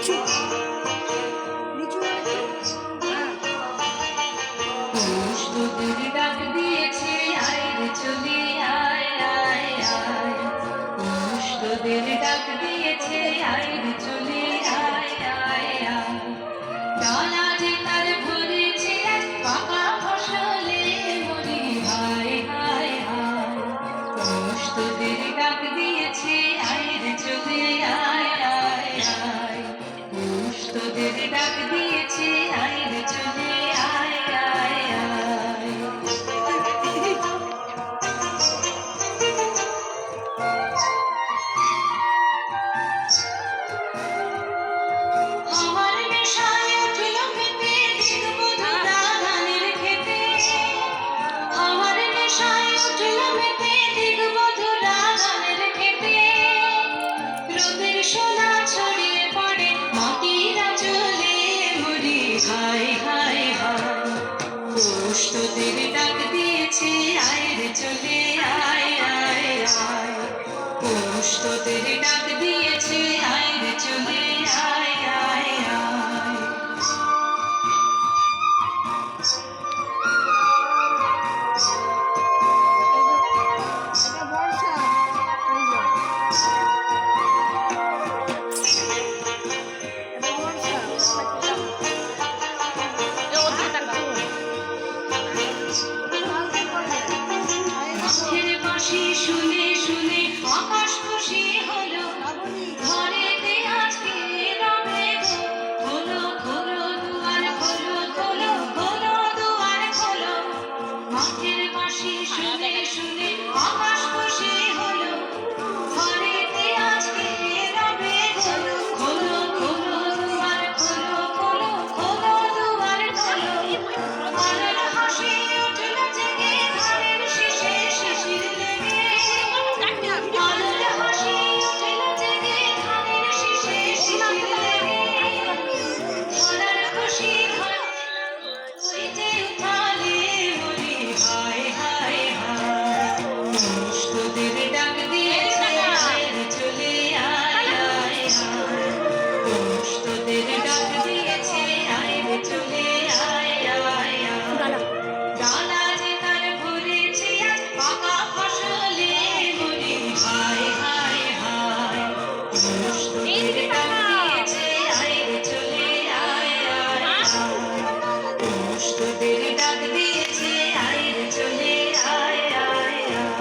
নিচু নিচু তোদের ডাক দিয়েছে আয় রে চলে আয় আয় আয়। তোদের ডাক দিয়েছে আয় রে চলে আয় আয় আয়। ডালা যে তার ভরেছে পাকা ফসলে মরি হায় হায় হায়। তোদের ডাক দিয়েছে আয় রে চলে আয় আয় আয়। তোদের ডাক দিয়েছে আয় রে চলে আয় আয় আয়। আমার নেশায় উঠল মেতে দেখবো ধরা ধানের খেতে। আমার নেশায় উঠল মেতে দেখবো ধরা ধানের খেতে। রোদের সোনা ছড়িয়ে পড়ে মাটির আঁচলে মরি হায় হায় হায়। তোদের ডাক দিয়েছে আয় রে চলে আয় আয় আয়। তোদের ডাক দিয়েছে আয় রে চলে আয় আয় আয়। এটা বর্ষা এটা বর্ষা মাঠের বাঁশি শুনে শুনে আকাশ খুশি হলো। ঘরেতে আজকে রবে গো। খোলো খোলো দুয়ার খোলো খোলো খোলো দুয়ার খোলো। মাঠের বাঁশি শুনে শুনে আকাশ খুশি হলো। ঘরেতে আজকে রবে গো। খোলো খোলো দুয়ার খোলো খোলো খোলো দুয়ার খোলো। আলোর হাসি উঠল জেগে ধানের শীষে শিশির লেগে। আলোর হাসি উঠল জেগে ধানের শীষে শিশির লেগে। ধরার খুশি ওই যে উঠালে মরি হায় হায় হায়। তোদের ডাক দিয়েছে আয় রে চলে আয় আয় আয়। তোদের ডাক দিয়েছে আয় রে চলে আয় আয় আয়। ডালা যে তার ভরেছে আজ পাকা ফসলে মরি হায় হায় হায়। তোদের ডাক দিয়েছে আয় রে চলে আয় আয় আয়। তোদের ডাক দিয়েছে আয় রে চলে আয় আয় আয়।